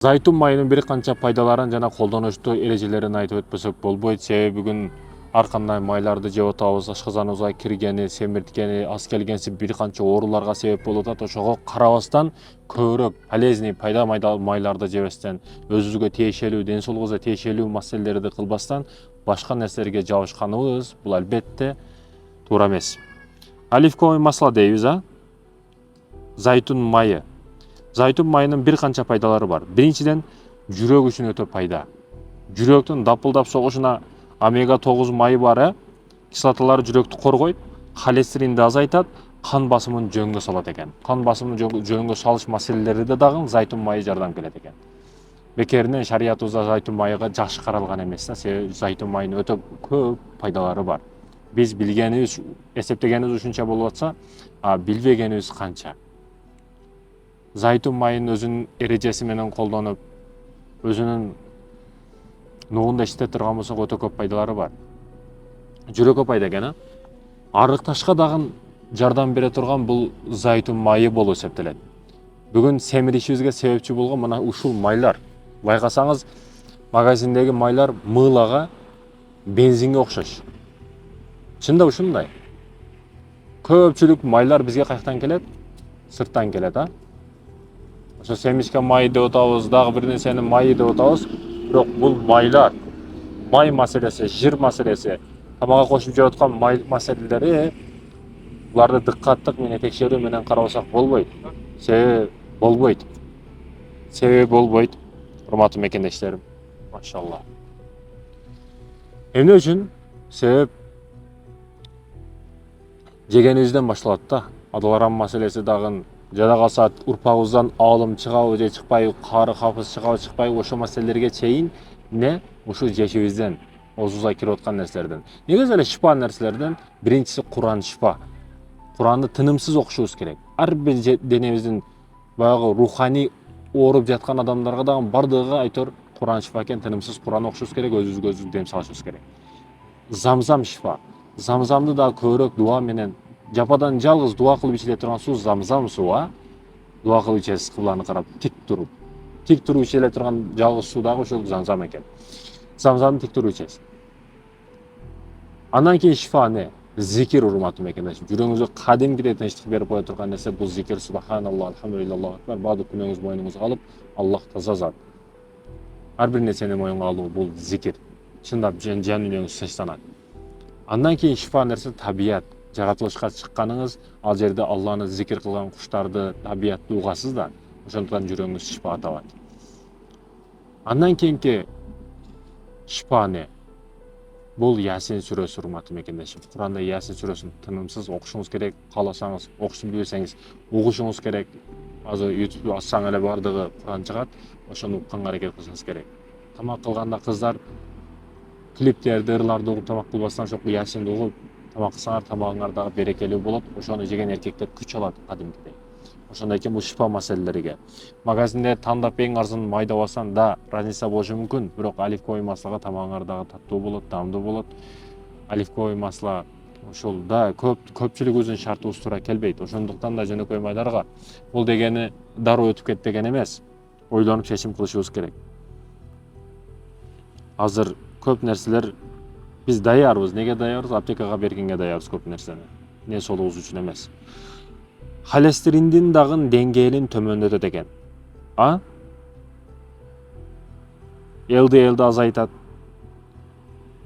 Зайтун майынын бир канча пайдаларын жана колдонуштуу эрежелерин айтып өтпөсөк болбойт. Себеби бүгүн ар кандай майларды жеп атабыз, ашказаныбызга киргени, семирткени, аз келгенси бир канча ооруларга себеп болуп атат. Ошого карабастан көбүрөөк полезный пайда майларды жебестен, өзүбүзгө тиешелүү, ден соолугубузга тиешелүү маселелерди кылбастан башка нерселерге жабышканыбыз бул албетте туура эмес. Оливковый масло дейбиз, зайтун майы. Зайтун майынын бир канча пайдалары бар. Биринчиден, жүрөк үчүн өтө пайда. Жүрөктүн дапылдап согушуна омега 9 майы бар, кислоталары жүрөктү коргойт, холестеринди азайтат, кан басымын жөнгө салат экен. Кан басымын жөнгө салыш маселелеринде дагы зайтун майы жардам келет экен. Бекеринен шариятыбызда зайтун майыга жакшы каралган эмес да, себеби зайтун майынын өтө көп пайдалары бар. Биз билгенибиз, эсептегенибиз ушунча болуп атса, билбегенибиз канча. Зайтун майын өзүнүн эрежеси менен колдонуп, өзүнүн нугунда иштеп турган болсок өтө көп пайдалары бар. Жүрөккө пайда экен, арыкташка дагы жардам бере турган бул зайтун майы болуп эсептелет. Бүгүн семиришибизге себепчи болгон мына ушул майлар. Байкасаңыз, магазиндеги майлар мыылага, бензинге окшош. Чында ушундай. Көпчүлүк майлар бизге каяктан келет? Сырттан келет, Ошо семишке май деп атабыз, дагы бир нерсенин майы деп атабыз. Бирок бул майлар, май маселеси, жир маселеси, тамакка кошуп жеп аткан май маселелери, буларды дыккаттык менен текшерүү менен карабасак болбойт. Себеби болбойт. Урматтуу мекендештерим, машалла. Эмне үчүн? Себеп жегенибизден башталат да. Адаларам маселеси дагы жада калса урпагыбыздан аалым чыгабы же чыкпайбы, кары капыс чыгабы чыкпайбы, ошол маселелерге чейин ушу жешибизден, оозубузга кирип аткан нерселерден. Негизи эле шифа нерселерден биринчиси Куран шифа. Куранды тынымсыз окушубуз керек. Ар бир денебиздин баягы руханий ооруп жаткан адамдарга дагы бардыгыга айтор Куран шифа экен, тынымсыз Куран окушубуз керек, өзүбүзгө дем салышыбыз керек. Замзам шифа. Замзамды дагы көбүрөөк дуа менен, жападан жалгыз дуа кылып ичиле турган суу замзам суу, дуа кылып ичесиз кыбланы карап, тик туруп ичиле турган жалгыз суу дагы ошол замзам экен. Замзамды тик туруп ичесиз. Андан кийин шифа эмне? Зикир, урматтуу мекендешим. Жүрөгүңүзгө кадимкидей тынчтык берип кое турган нерсе бул зикир. Субханаллах, альхамдулиллах, акбар. Баардык күнөөңүздү мойнуңузга алып, Аллах таза зат. Ар бир нерсени моюнга алуу бул зикир. Чындап жан дүнүйөңүз тынчтанат. Андан кийин шифа нерсе табият. Жаратылышка чыкканыңыз, ал жерде Алланы зикир кылган куштарды, табиятты угасыз да, ошондуктан жүрөгүңүз шифа табат. Андан кийинки шифа эмне? Бул Ясин сүрөсү, урматтуу мекендешим. Куранда Ясин сүрөсүн тынымсыз окушуңуз керек, кааласаңыз, окушту билбесеңиз угушуңуз керек. Азыр YouTube ачсаң эле бардыгы Куран чыгат, ошону укканга аракет кылышыңыз керек. Тамак кылганда кыздар клиптерди, ырларды угуп тамак кылбастан ошол Ясинди угуп тамак кылсаңар, тамагыңар дагы берекелүү болот. Ошону жеген эркектер күч алат кадимкидей. Ошондой экен бул шифа маселелерге. Магазинде тандап эң арзан майда алсаң да разница болушу мүмкүн, бирок оливковый маслога тамагыңар дагы таттуу болот, даамдуу болот. Оливковый масло ошол да көпчүлүгүбүздүн шартыбыз туура келбейт. Ошондуктан да жөнөкөй майларга бул дегени дароо өтүп кет деген эмес. Ойлонуп чечим кылышыбыз керек. Азыр көп нерселер биз даярбыз. Неге даярбыз? Аптекага бергенге даярбыз көп нерсени. Ден соолугубуз үчүн эмес. Холестериндин дагы деңгээлин төмөндөтөт экен. ЛДЛди азайтат.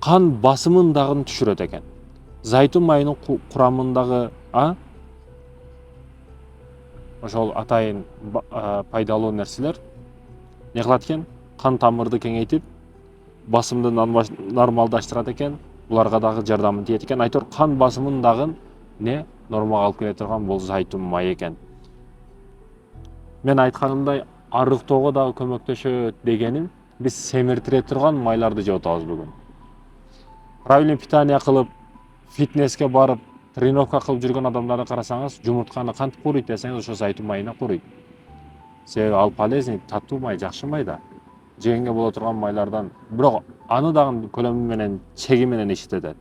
Кан басымын дагы түшүрөт экен. Зайтун майынын курамындагы ошол атайын пайдалуу нерселер не кылат экен? Кан тамырды кеңейтип, басымды нормалдаштырат экен. Буларга дагы жардамы тиет экен. Айтор кан басымын дагы нормага алып келе турган бул зайтун май экен. Мен айтканымдай арыктоого дагы көмөктөшөт дегеним, биз семиртире турган майларды жеп атабыз бүгүн. Правильный питание кылып, фитнеске барып, тренировка кылып жүргөн адамдарды карасаңыз, жумуртканы кантип кууруйт десеңиз, ошо зайтун майына кууруйт. Себеби ал полезный, таттуу май, жакшы май да. Жегенге боло турган майлардан, бирок аны дагы көлөмү менен, чеги менен иштетет.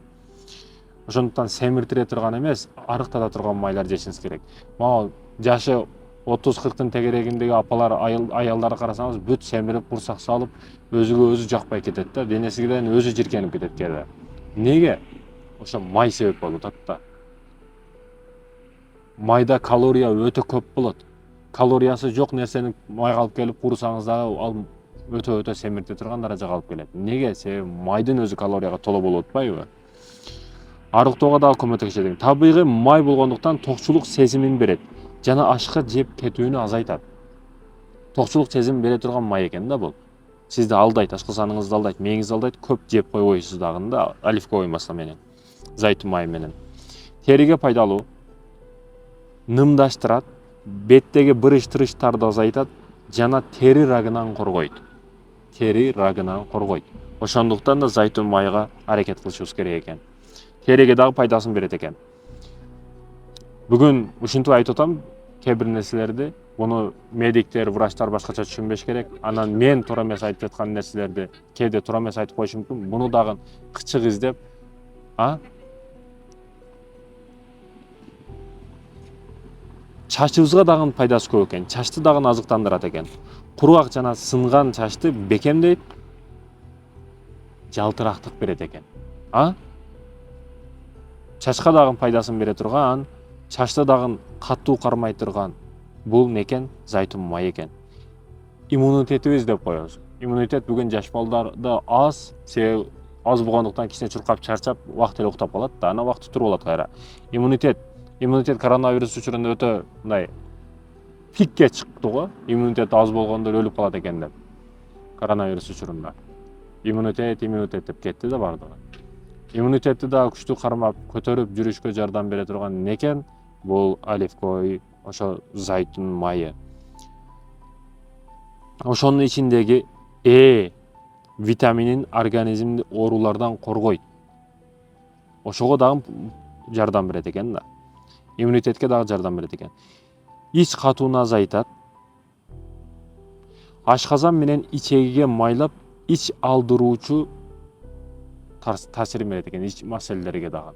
Ошондуктан семиртире турган эмес, арыктата турган майлар жешиңиз керек. Мага жашы 30-40'tын тегерегиндеги апалар, аялдарды карасаңыз бүт семирип, курсак салып, өзүгө өзү жакпай кетет да, денесинен өзү жиркенип кетет кээде. Неге? Ошо май себеп болуп атат да. Майда калория өтө көп болот. Калориясы жок нерсени майга алып келип курсаңыз дагы ал өтө семирте турган даражага алып келет. Неге? Себеби майдын өзү калорияга толо болуп атпайбы? Арыктоого дагы көмөктөшөт. Табигый май болгондуктан токчулук сезимин берет жана ашка жеп кетүүнү азайтат. Токчулук сезим бере турган май экен да бул. Сизди алдайт, ашка саныңызды алдайт, мээңизди алдайт, көп жеп койбойсуз дагы да оливковый масло менен, зайтун майы менен. Териге пайдалуу, нымдаштырат, беттеги бырыш-тырыштарды азайтат жана тери рагынан коргойт. Тери рагынан коргойт. Ошондуктан да зайтун майга аракет кылышыбыз керек экен. Териге дагы пайдасын берет экен. Бүгүн ушинтип айтып атам, кээ бир нерселерди, буну медиктер, врачтар башкача түшүнбеш керек. Анан мен туура эмес айтып жаткан нерселерди кээде туура эмес айтып коюшум мүмкүн. Буну дагы кычык издеп, чачыбызга дагы пайдасы көп экен. Чачты дагы азыктандырат экен. Кургак жана сынган чачты бекемдейт, жалтырактык берет экен. Чачка дагы пайдасын бере турган, чачты дагы катуу кармай турган бул некен? Зайтун май экен. Иммунитетибиз деп коебуз. Иммунитет бүгүн жаш балдарда аз, себеби аз болгондуктан кичине чуркап, чарчап, убакыт эле уктап калат да, анан убакыт туруп алат кайра. Иммунитет коронавирус учурунда өтө мындай пикке чыкты го. Иммунитет аз болгондор өлүп калат экен деп. Коронавирус учурунда. Иммунитет деп кетти да бардыгы. Иммунитетти да күчтүү кармап, көтөрүп жүрүшкө жардам бере турган некен? Бул оливковый, ошо зайтун майы. Ошонун ичиндеги витаминин организмди оорулардан коргойт. Ошого дагы жардам берет экен да. Иммунитетке дагы жардам берет экен. Ич катууну азайтат. Ашказан менен ичегиге майлап, ич алдыруучу таасирин берет экен ич маселелерге дагы.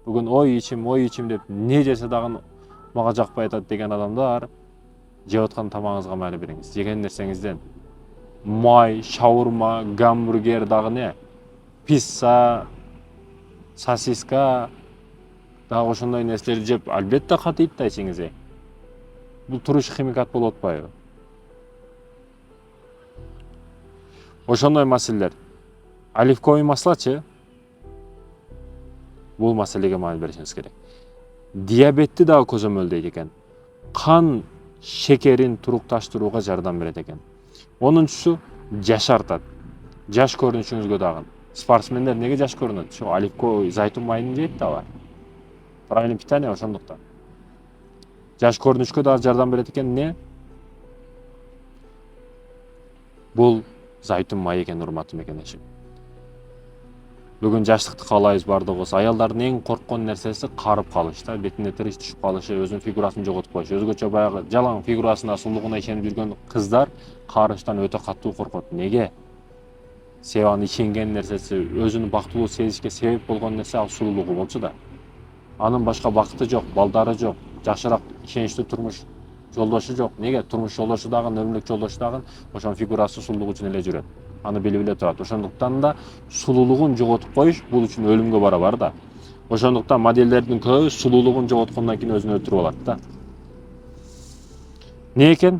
Бүгүн ой ичим деп не жесе дагы мага жакпай атат деген адамдар, жеп аткан тамагыңызга маали бериңиз. Жеген нерсеңизден май, шаурма, гамбургер дагы не? Пицца, сосиска дагы ошондой нерселерди жеп, албетте катыйт да ичиңизге. Бул туруш химикат болуп атпайбы? Ошондой маселелер. Оливковый маслочу бул маселеге маани беришиңиз керек. Диабетти дагы көзөмөлдөйт экен. Кан шекерин турукташтырууга жардам берет экен. 10-чусу жашартат. Жаш көрүнүшүңүзгө дагы. Спортсмендер неге жаш көрүнөт? Ошо оливковый зайтун майын жейт да бар. Правильный питание ошондуктан. Жаш көрүнүшкө дагы жардам берет экен не? Бул зайтун майы экен, урматтуу мекендешим. Бүгүн жаштыкты каалайбыз бардыгыбыз. Аялдардын эң корккон нерсеси карып калыш да, бетине тырыш түшүп калышы, өзүнүн фигурасын жоготуп коюш. Өзгөчө баягы жалаң фигурасына, сулуулугуна ишенип жүргөн кыздар карыштан өтө катуу коркот. Неге? Себеби анын ишенген нерсеси, өзүнүн бактылуу сезишке себеп болгон нерсе ал сулуулугу болчу да. Анын башка бакыты жок, балдары жок, жакшыраак ишеничтүү турмуш жолдошу жок. Неге? Турмуш жолдошу дагы, өмүрлүк жолдошу дагы ошонун фигурасы, сулуулугу үчүн эле жүрөт. Аны билип эле турат. Ошондуктан да сулуулугун жоготуп коюш бул үчүн өлүмгө барабар да. Ошондуктан моделдердин көбү сулуулугун жоготкондон кийин өзүн өлтүрүп алат да. Не экен?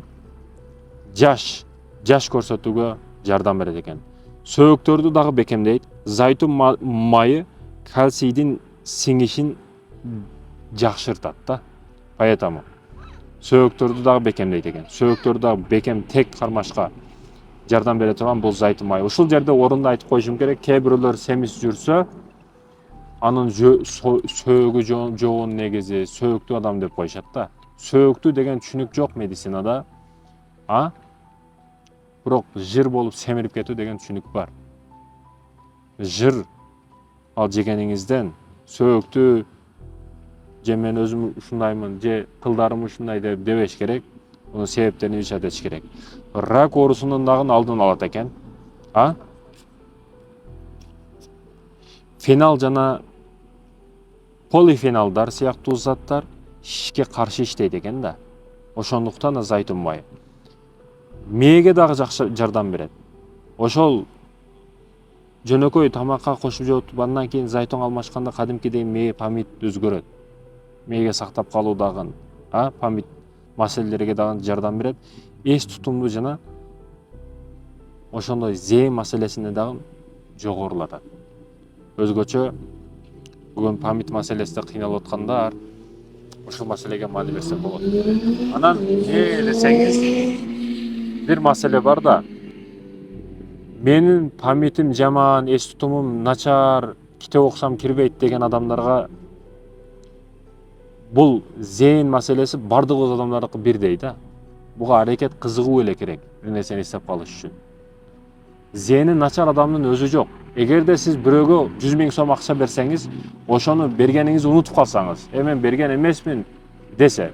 Жаш көрсөтүүгө жардам берет экен. Сөөктөрдү дагы бекемдейт. Зайтун майы кальцийдин сиңишин жакшыртат да. Поэтому сөөктөрдү дагы бекемдейт экен. Сөөктөрдү дагы бекем тек кармашка жардам бере турган бул зайтун майы. Ушул жерде орунду айтып коюшум керек. Кээ бирөөлөр семиз жүрсө, анын сөөгү жоон негизи сөөктүү адам деп коюшат да. Сөөктүү деген түшүнүк жок медицинада. Бирок жыр болуп семирип кетүү деген түшүнүк бар. Жыр ал жегениңизден сөөктүү же мен өзүм ушундаймын, же кылдарым ушундай деп дебеш керек. Мунун себептерин изучать этиш керек. Рак оорусунун дагы алдын алат экен. Фенал жана полифеналдар сыяктуу заттар шишке каршы иштейт экен да. Ошондуктан да зайтун майы. Мээге дагы жакшы жардам берет. Ошол жөнөкөй тамакка кошуп жеп отуп андан кийин зайтун алмашканда кадимкидей мээ памид өзгөрөт. Мээге сактап калуу дагы, памид маселелерге дагы жардам берет. Эс тутумду жана ошондой зээн маселесине дагы жогорулатат. Өзгөчө бүгүн памид маселесинде кыйналып аткандар ушул маселеге маани берсе болот. Анан эмне десеңиз, бир маселе бар да. Менин памитим жаман, эс тутумум начар, китеп окусам кирбейт деген адамдарга бул зээн маселеси бардык адамдардыкы бирдей да. Буга аракет кызыгуу эле керек, бир нерсени эстеп калыш үчүн. Зээни начар адамдын өзү жок. Эгерде сиз бирөөгө 100 000 сом акча берсеңиз, ошону бергениңизди унутуп калсаңыз, мен берген эмесмин десе,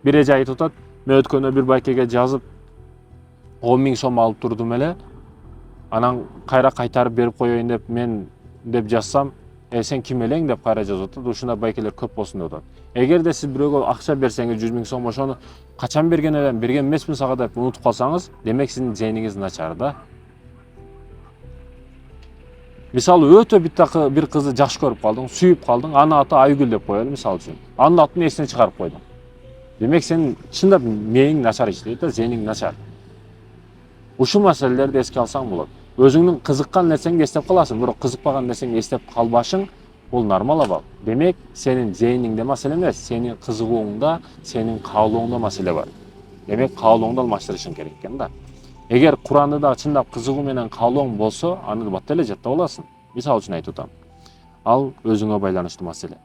бир эже айтып атат, мен өткөндө бир байкеге жазып 10 000 сом алып турдум эле, анан кайра кайтарып берип коеюн деп мен деп жазсам, сен ким элең деп кайра жазып атат. Ушундай байкелер көп болсун деп атат. Эгерде сиз бирөөгө акча берсеңиз 100 000 сом, ошону качан берген элем, берген эмесмин сага деп унутуп калсаңыз, демек сиздин зээниңиз начар да. Мисалы өтө бир кызды жакшы көрүп калдың, сүйүп калдың, анын аты Айгүл деп коелу мисалы үчүн. Анын атын эсине чыгарып койдуң. Демек сен чындап мээң начар иштейт да, зээниң начар. Ушул маселелерди эске алсаң болот. Өзүңдүн кызыккан нерсеңди эстеп каласың, бирок кызыкпаган нерсеңди эстеп калбашың бул нормал абал. Демек сенин зээниңде маселе эмес, сенин кызыгууңда, сенин каалооңдо маселе бар. Демек каалооңду алмаштырышың керек экен да. Эгер Куранды да чындап кызыгуу менен каалооң болсо, аны бат эле жаттап аласың. Мисалы үчүн айтып атам. Ал өзүңө байланыштуу маселе.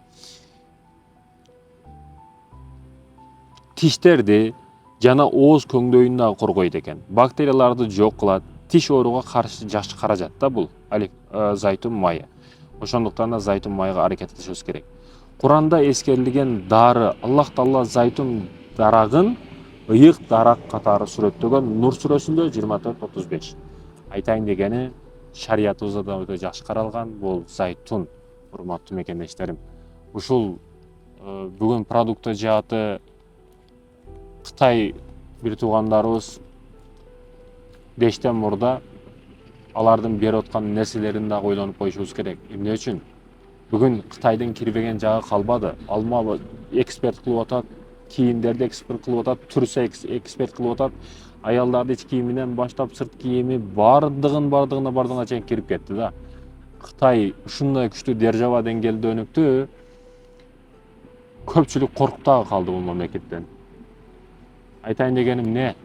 Тиштерди жана ооз көңдөйүн дагы коргойт экен. Бактерияларды жок кылат. Тиш ооруга каршы жакшы каражат да бул зайтун майы. Ошондуктан да зайтун майга аракет кылышыбыз керек. Куранда эскерилген дары Аллах Таала зайтун дарагын ыйык дарак катары сүрөттөгөн Нур сүрөсүндө 24:35. Айтайын дегени, шариятыбызда да өтө жакшы каралган бул зайтун, урматтуу мекендештерим. Ушул бүгүн продукты жааты Кытай бир туугандарыбыз дештен мурда алардын берип аткан нерселерин дагы ойлонуп коюшубуз керек. Эмне үчүн? Бүгүн Кытайдын кирбеген жагы калбады. Алма эксперт кылып атат, кийимдерди эксперт кылып атат, турсе эксперт кылып атат. Аялдарды ич кийиминен баштап сырт кийими бардыгына чейин кирип кетти да. Кытай ушундай күчтүү держава деңгээлде өнүктү. Көпчүлүк коркуп дагы калды бул мамлекеттен. Айтайын дегеним эмне?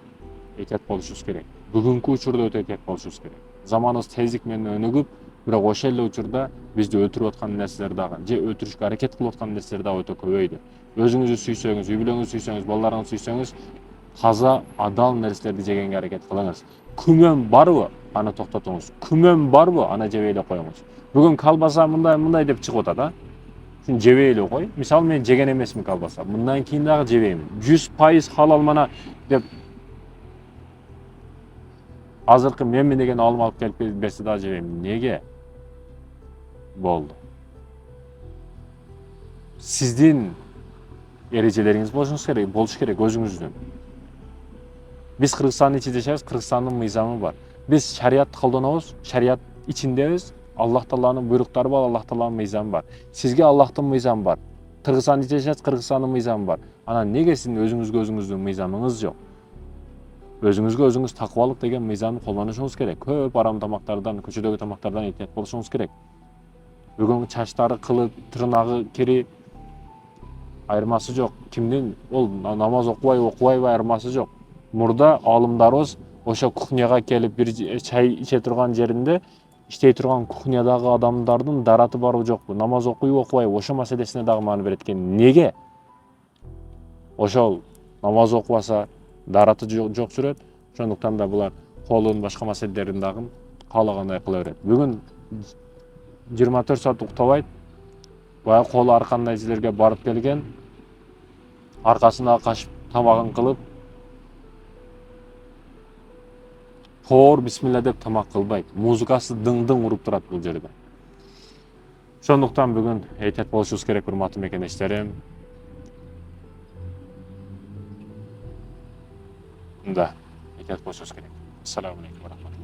Этият болушубуз керек. Бүгүнкү учурда өтө этият болушубуз керек. Заманыбыз тездик менен өнүгүп, бирок ошол эле учурда бизди өлтүрүп аткан нерселер дагы, же өлтүрүшкө аракет кылып аткан нерселер дагы өтө көбөйдү. Өзүңүздү сүйсөңүз, үй бүлөңүздү сүйсөңүз, балдарыңызды сүйсөңүз, таза, адал нерселерди жегенге аракет кылыңыз. Күмөн барбы? Аны токтотуңуз. Күмөн барбы? Аны жебей эле коюңуз. Бүгүн колбаса мындай деп чыгып атат, Шун жебей эле кой. Мисалы мен жеген эмесмин колбаса. Мындан кийин дагы жебейм. 100% халал мана деп азыркы менмин деген алым алып келип берсе дагы жебейм. Неге? Болду. Сиздин эрежелериңиз болуш керек өзүңүздүн. Биз Кыргызстандын ичинде жашайбыз, Кыргызстандын мыйзамы бар. Биз шариятты колдонобуз, шарият ичиндебиз. Аллах Тааланын буйруктары бар, Аллах Тааланын мыйзамы бар. Сизге Аллахтын мыйзамы бар. Кыргызстанда жашайсыз, Кыргызстандын мыйзамы бар. Анан неге сиздин өзүңүздүн мыйзамыңыз жок? Өзүңүзгө өзүңүз такыбалык деген мыйзамды колдонушуңуз керек. Көп арам тамактардан, көчөдөгү тамактардан этият болушуңуз керек. Бүгүн чачтары, кылы, тырнагы, кири айырмасы жок. Кимдин ол намаз окубайбы айырмасы жок. Мурда алымдарыбыз ошо кухняга келип бир чай иче турган жеринде иштей турган кухнядагы адамдардын дараты барбы жокпу, намаз окуйбу окубайбы, ошо маселесине дагы маани берет экен. Неге? Ошол намаз окубаса дараты жок жүрөт. Ошондуктан да булар колун башка маселелерин дагы каалагандай кыла берет. Бүгүн 24 саат уктабайт. Баягы колу ар кандай жерлерге барып келген. Аркасына кашып тамагын кылып, тоор бисмилла деп тамак кылбайт. Музыкасы дың-дың уруп турат бул жерде. Ошондуктан бүгүн этият болушубуз керек, урматтуу мекендештерим. Да, ehtiyot bo'lishimiz kerak. Assalomu alaykum va rahmatulloh.